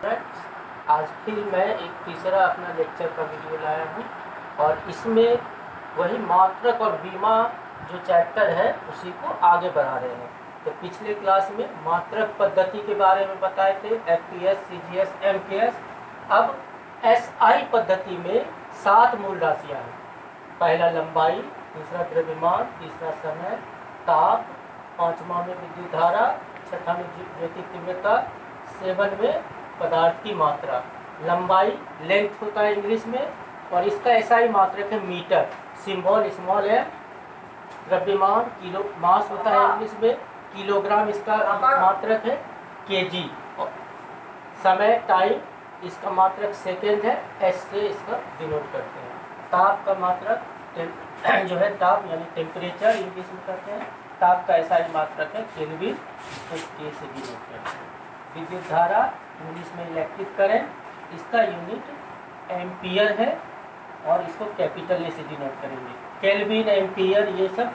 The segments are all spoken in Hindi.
फ्रेंड्स, आज फिर मैं एक तीसरा अपना लेक्चर का वीडियो लाया हूँ और इसमें वही मात्रक और बीमा जो चैप्टर है उसी को आगे बढ़ा रहे हैं। तो पिछले क्लास में मात्रक पद्धति के बारे में बताए थे, एफपीएस, सीजीएस, एमकेएस। अब एसआई पद्धति में 7 मूल राशियाँ हैं। पहला लंबाई, दूसरा द्रव्यमान, तीसरा समय, ताप, पांचवा में विद्युत धारा, छठा में ज्योति तीव्रता, 7 में पदार्थ की मात्रा। लंबाई लेंथ होता है इंग्लिश में, और इसका एसआई मात्रक है मीटर, सिंबल स्मॉल है। द्रव्यमान किलो, मास होता है इंग्लिश में, किलोग्राम इसका मात्रक है, केजी। समय टाइम, इसका मात्रक सेकेंड है, एस से इसका डिनोट करते हैं। ताप का मात्रक जो है ताप यानी टेम्परेचर इंग्लिश में कहते हैं। ताप का एसआई मात्रक है केल्विन, इसको के से डिनोट करते हैं। विद्युत धारा इंग्लिश में इलेक्ट्रिक करंट, इसका यूनिट एम्पियर है और इसको कैपिटल ए से डिनोट करेंगे। केल्विन, एम्पियर ये सब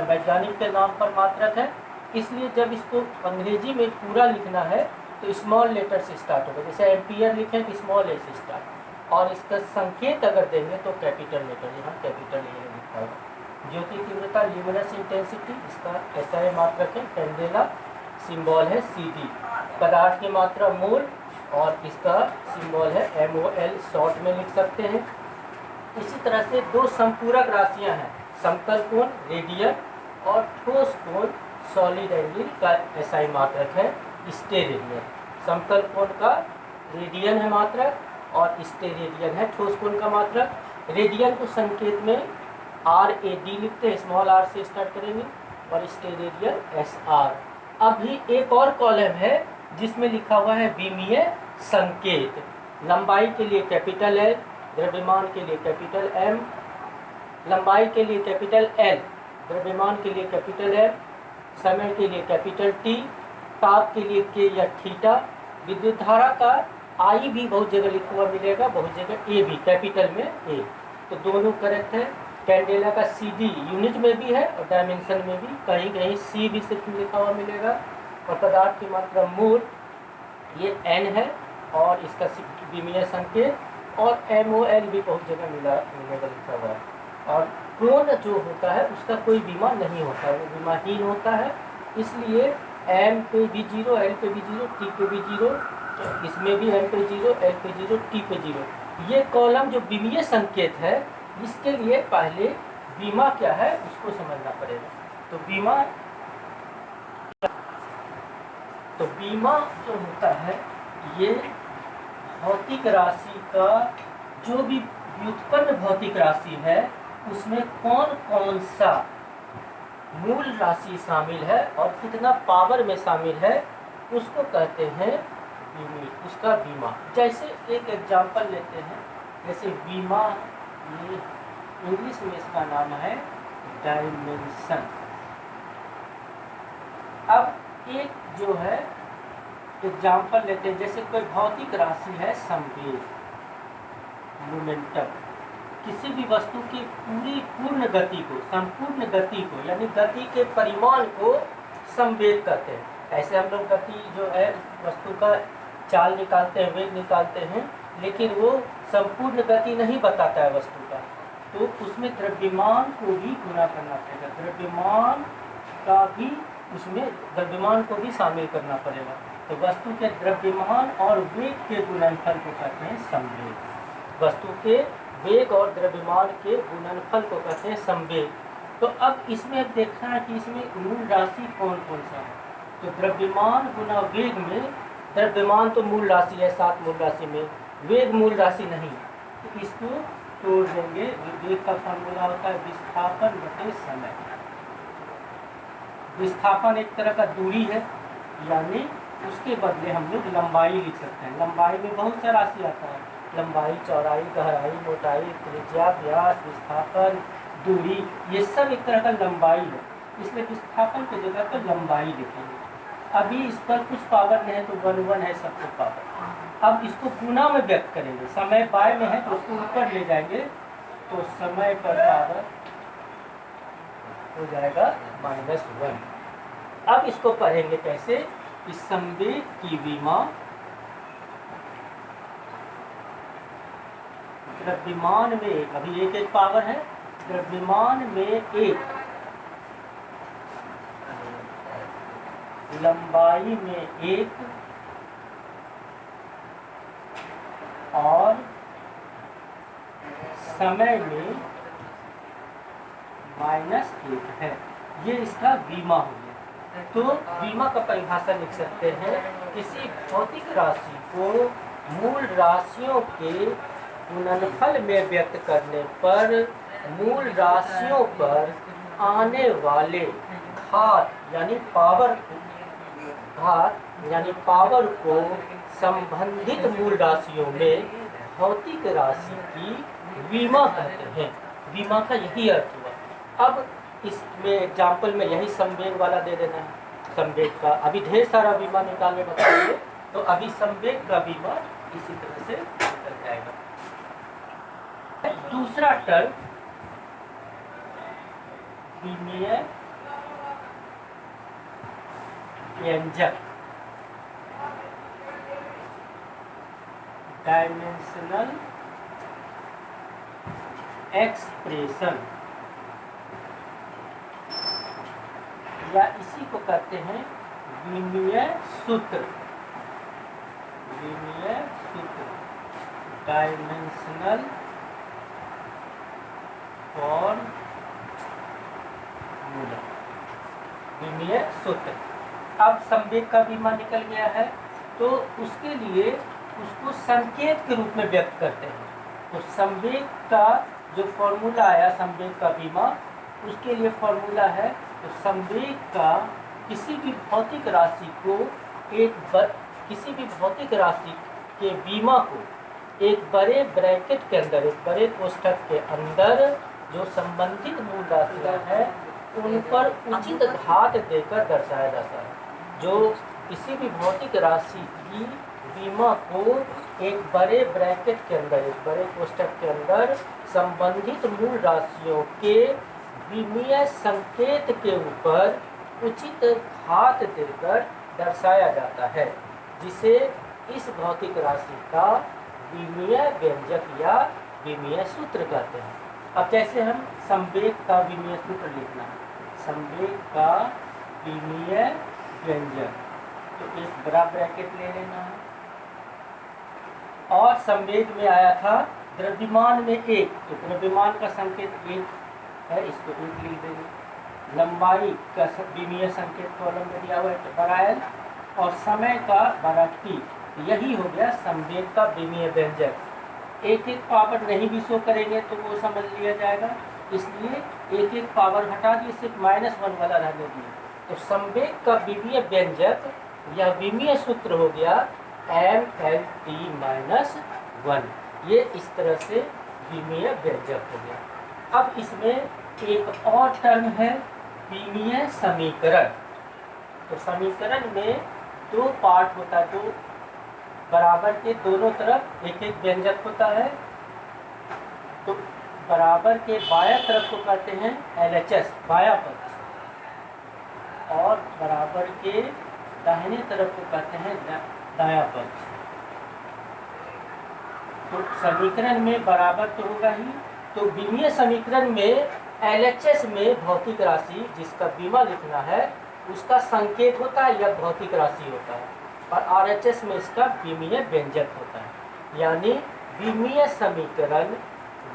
वैज्ञानिक के नाम पर मात्रक है, इसलिए जब इसको अंग्रेजी में पूरा लिखना है तो स्मॉल लेटर से स्टार्ट होगा। जैसे एम्पियर लिखें तो स्मॉल ए से स्टार्ट, और इसका संकेत अगर देंगे तो कैपिटल लेटर, यहाँ कैपिटल ए लिखा होगा। ज्योति तीव्रता ल्यूमिनस इंटेंसिटी, इसका एसआई मात्रक है कैंडेला, सिंबल है सीडी। पदार्थ की मात्रा मोल, और इसका सिंबल है एमओएल, शॉर्ट में लिख सकते हैं। इसी तरह से 2 संपूरक राशियां हैं, समतल कोण रेडियन और ठोस कोण सॉलिड एंगल का एसआई मात्रक है स्टेरेडियन। समतल कोण का रेडियन है मात्रक और स्टेरेडियन है ठोस कोण का मात्रक। रेडियन को संकेत में RAD लिखते हैं, स्मॉल r से स्टार्ट करेंगे, और स्टेरेडियन SR। अभी एक और कॉलम है जिसमें लिखा हुआ है विमीय संकेत। लंबाई के लिए कैपिटल L, द्रव्यमान के लिए कैपिटल M, लंबाई के लिए कैपिटल L, द्रव्यमान के लिए कैपिटल M, समय के लिए कैपिटल T, ताप के लिए K या थीटा। विद्युत धारा का I भी बहुत जगह लिखा हुआ मिलेगा, बहुत जगह A भी, कैपिटल में A, तो दोनों करेक्ट है। कैंडेला का CD यूनिट में भी है और डायमेंशन में भी, कहीं कहीं C भी सिर्फ लिखा हुआ मिलेगा। और पदार्थ की मात्रा मोल, ये N है और इसका विमीय संकेत, और MOL भी बहुत जगह मिलेगा लिखा हुआ है। और कोण जो होता है उसका कोई बीमा नहीं होता है, वो बीमाहीन होता है, इसलिए M पे भी 0, L पे भी 0, T पे भी 0, इसमें भी M पे 0, L पे 0, T पे 0। ये कॉलम जो विमीय संकेत है, इसके लिए पहले बीमा क्या है उसको समझना पड़ेगा। तो बीमा जो होता है, ये भौतिक राशि का, जो भी व्युत्पन्न भौतिक राशि है उसमें कौन कौन सा मूल राशि शामिल है और कितना पावर में शामिल है उसको कहते हैं बीमा, उसका बीमा। जैसे एक एग्जांपल लेते हैं, जैसे बीमा, ये इंग्लिश में इसका नाम है डायमेंशन। अब एक जो है एग्जाम्पल लेते हैं, जैसे कोई भौतिक राशि है संवेग, मोमेंटम। किसी भी वस्तु की पूर्ण गति को, संपूर्ण गति को, यानी गति के परिमाण को संवेग कहते हैं। ऐसे हम लोग गति जो है वस्तु का चाल निकालते हैं, वेग निकालते हैं, लेकिन वो संपूर्ण गति नहीं बताता है वस्तु का, तो उसमें द्रव्यमान को भी गुणा करना पड़ेगा, द्रव्यमान का भी, उसमें द्रव्यमान को भी शामिल करना पड़ेगा। तो वस्तु के द्रव्यमान और वेग के गुणनफल को कहते हैं संवेग। वस्तु के वेग और द्रव्यमान के गुणनफल को कहते हैं संवेग। तो अब इसमें देखना है कि इसमें मूल राशि कौन कौन सा है। तो द्रव्यमान गुना वेग में, द्रव्यमान तो मूल राशि है 7 मूल राशि में, वेग मूल राशि नहीं, तो इसको तोड़ देंगे। वेग का फॉर्मूला होता है विस्थापन बटे समय। विस्थापन एक तरह का दूरी है, यानी उसके बदले हम लोग लंबाई लिख सकते हैं। लंबाई में बहुत सा राशि आता है, लंबाई, चौड़ाई, गहराई, मोटाई, त्रिज्या, व्यास, विस्थापन, दूरी, ये सब एक तरह का लंबाई है, इसलिए विस्थापन की जगह पर लंबाई लिखेंगे। अभी इस पर कुछ पावर नहीं है तो 1 है सबको पावर। अब इसको गुना में व्यक्त करेंगे, समय बाय में है तो उसको ऊपर ले जाएंगे, तो समय पर पावर हो जाएगा -1। अब इसको पढ़ेंगे कैसे, कि संवेग की विमा द्रव्यमान में एक, अभी एक एक पावर है, द्रव्यमान में एक, लंबाई में एक और समय में -1 है। ये इसका बीमा हो गया। तो बीमा का परिभाषा लिख सकते हैं, किसी भौतिक राशि को मूल राशियों के गुणनफल में व्यक्त करने पर मूल राशियों पर आने वाले घात यानी पावर को संबंधित मूल राशियों में भौतिक राशि की बीमा कहते हैं। बीमा का यही अर्थ हुआ। अब इसमें एग्जाम्पल में यही संवेग वाला दे देना है। संवेग का अभी ढेर सारा बीमा निकालने बताएंगे, तो अभी संवेग का बीमा इसी तरह से निकल जाएगा। दूसरा टर्म बीमीय व्यंजक, डायमेंशनल एक्सप्रेशन, या इसी को कहते हैं विमीय सूत्र। विमीय सूत्र, डायमेंशनल फॉर्मूला, विमीय सूत्र। अब संवेग का बीमा निकल गया है, तो उसके लिए उसको संकेत के रूप में व्यक्त करते हैं। तो संवेग का जो फॉर्मूला आया, संवेग का बीमा, उसके लिए फॉर्मूला है, तो संवेग का किसी भी भौतिक राशि को किसी भी भौतिक राशि के बीमा को एक बड़े ब्रैकेट के अंदर, एक बड़े कोष्ठक के अंदर जो संबंधित मूल राशियाँ हैं उन पर उचित घात देकर दर्शाया जाता है। जो किसी भी भौतिक राशि की बीमा को एक बड़े ब्रैकेट के अंदर, एक बड़े कोष्ठक के अंदर संबंधित मूल राशियों के विमीय संकेत के ऊपर उचित घात देकर दर्शाया जाता है, जिसे इस भौतिक राशि का विमीय व्यंजक या विमीय सूत्र कहते हैं। अब जैसे हम संवेग का विमीय सूत्र लिखना है, संवेग का विमीय व्यंजक, तो एक बड़ा ब्रैकेट ले लेना है। और संवेग में आया था द्रव्यमान में एक, तो द्रव्यमान का संकेत एक है, इसको एक लिख देंगे। लंबाई का विमीय संकेत कॉलम में दिया हुआ है, तो बड़ा एल, और समय का बड़ा टी। यही हो गया संवेग का विमीय व्यंजक। एक एक पावर नहीं भी शो करेंगे तो वो समझ लिया जाएगा, इसलिए एक एक पावर हटा दिए, सिर्फ -1 वाला रहने दिए। तो संवेग का विमीय व्यंजक या विमीय सूत्र हो गया MLT-1। ये इस तरह से विमीय व्यंजक हो गया। अब इसमें एक और टर्म है विमीय समीकरण। तो समीकरण में दो पार्ट होता है, दो बराबर के दोनों तरफ एक एक व्यंजक होता है। तो बराबर के बाया तरफ को कहते हैं LHS, बाया पक्ष, और बराबर के दाहिने तरफ को कहते हैं दाया पक्ष। तो समीकरण में बराबर तो होगा ही। तो विमीय समीकरण में LHS में भौतिक राशि जिसका बीमा लिखना है उसका संकेत होता है या भौतिक राशि होता है, और RHS में इसका विमीय व्यंजक होता है। यानी विमीय समीकरण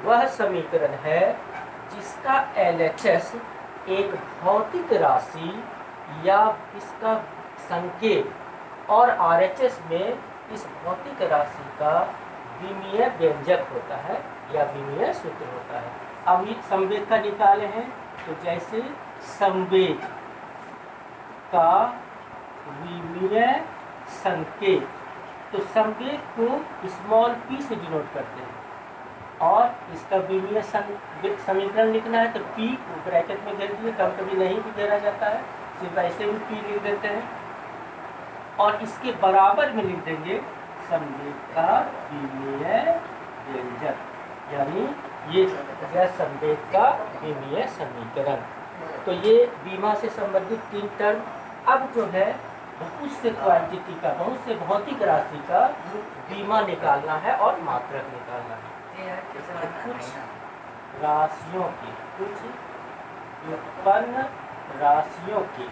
वह समीकरण है जिसका LHS एक भौतिक राशि या इसका संकेत, और RHS में इस भौतिक राशि का विमीय व्यंजक होता है या विमीय सूत्र होता है। अब ये संवेग का निकाले हैं, तो जैसे संवेग का विमीय संकेत, तो संवेग को स्मॉल p से डिनोट करते हैं, और इसका विमीय समीकरण लिखना है तो p को ब्रैकेट में घेर दिए, कभी कभी नहीं भी घेरा जाता है, सिर्फ ऐसे भी p लिख देते हैं, और इसके बराबर में लिख देंगे संवेग का विमीय व्यंजक, यानी ये संवेग का विमीय समीकरण। तो ये बीमा से संबंधित 3 टर्म। अब जो है बहुत से क्वांटिटी का, बहुत से भौतिक राशि का बीमा निकालना है और मात्रक निकालना है। कुछ राशियों की, कुछ व्युत्पन्न राशियों की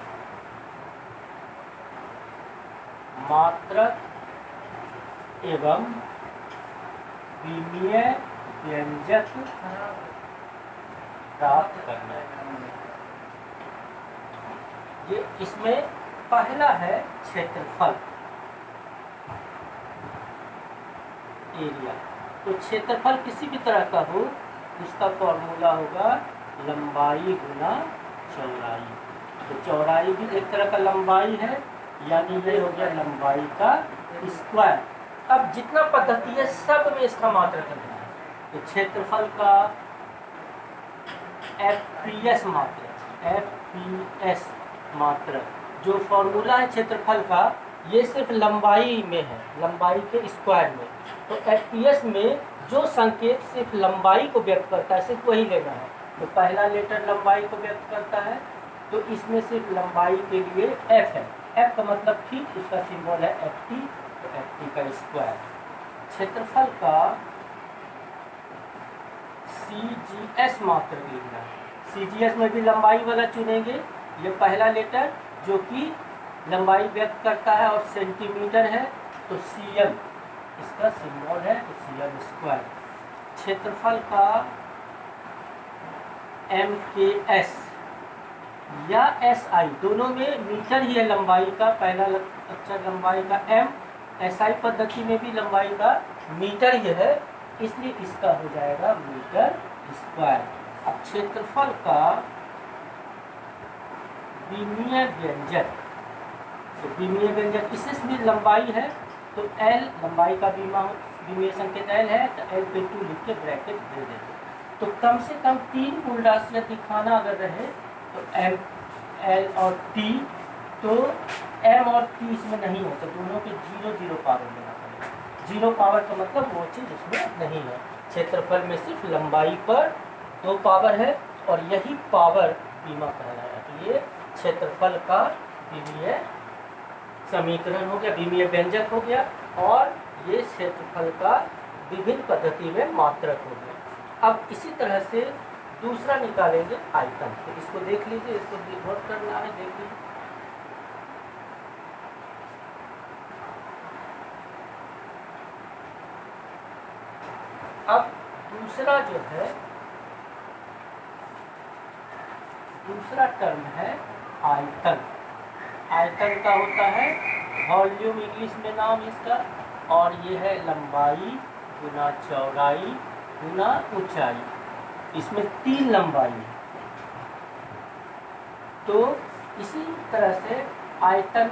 मात्रक एवं विमीय व्यंजक प्राप्त करना। ये इसमें पहला है क्षेत्रफल, एरिया। तो क्षेत्रफल किसी भी तरह का हो, उसका फॉर्मूला होगा लंबाई गुना चौड़ाई। तो चौड़ाई भी एक तरह का लंबाई है, यानी ये हो गया लंबाई का स्क्वायर। अब जितना पद्धति है सब में इसका मात्रक करना है। तो क्षेत्रफल का FPS मात्रक, FPS मात्रक जो फॉर्मूला है क्षेत्रफल का, ये सिर्फ लंबाई में है, लंबाई के स्क्वायर में। तो FPS में जो संकेत सिर्फ लंबाई को व्यक्त करता है, सिर्फ वही लेना है। तो पहला लेटर लंबाई को व्यक्त करता है, तो इसमें सिर्फ लंबाई के लिए F है। F का मतलब फीट, उसका सिंबल है FT, तो FT का स्क्वायर। क्षेत्रफल का CGS मात्रक लिखना है। CGS में भी लंबाई वाला चुनेंगे, ये पहला लेटर जो कि लंबाई व्यक्त करता है और सेंटीमीटर है, तो CM इसका सिंबल है, तो CM स्क्वायर। क्षेत्रफल का MKS या SI, दोनों में मीटर ही है लंबाई का, पहला अक्षर लंबाई का M, SI पद्धति में भी लंबाई का मीटर ही है, इसलिए इसका हो जाएगा मीटर स्क्वायर। अब क्षेत्रफल का विमीय व्यंजक, तो विमीय व्यंजक इससे भी लंबाई है, तो L लंबाई का विमीय संकेत L है, तो L पे 2 लिख के ब्रैकेट दे देंगे। तो कम से कम 3 मूल राशियाँ दिखाना अगर रहे तो M, L और T, तो M और T इसमें नहीं है, तो दोनों के 0 पावर लेना पड़ेगा। 0 पावर का मतलब वो चीज़ उसमें नहीं है। क्षेत्रफल में सिर्फ लंबाई पर 2 पावर है, और यही पावर विमा कहलाया। तो ये क्षेत्रफल का विमीय समीकरण हो गया, विमीय व्यंजक हो गया, और ये क्षेत्रफल का विभिन्न पद्धति में मात्रक हो गया। अब इसी तरह से दूसरा निकालेंगे आयतन। तो इसको देख लीजिए, इसको नोट करना है, देख लीजिए। अब दूसरा जो है, दूसरा टर्म है आयतन। आयतन का होता है वॉल्यूम, इंग्लिश में नाम इसका, और ये है लंबाई गुना चौड़ाई गुना ऊंचाई। इसमें 3 लंबाई है। तो इसी तरह से आयतन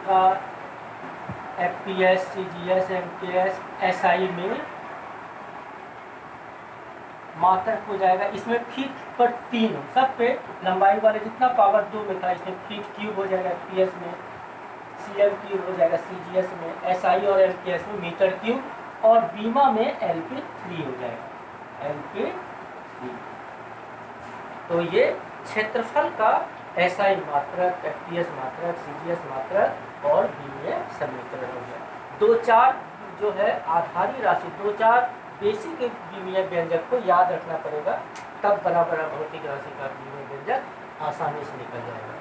का FPS, CGS, MKS, SI में मात्रक हो जाएगा। इसमें फीट पर 3 हो, सब पे लंबाई वाले जितना पावर 2 में था, इसमें फीट क्यूब हो जाएगा FPS में, CM क्यूब हो जाएगा CGS में, SI और MKS में मीटर क्यूब, और बीमा में LP3 हो जाएगा, LP3। तो ये क्षेत्रफल का SI मात्रक, FPS मात्रक, CGS मात्रक और विमीय समीकरण हो गया। 2-4 जो है आधारी राशि, 2-4 बेसिक विमीय व्यंजक को याद रखना पड़ेगा, तब बड़ा भौतिक राशि का विमीय व्यंजक आसानी से निकल जाएगा।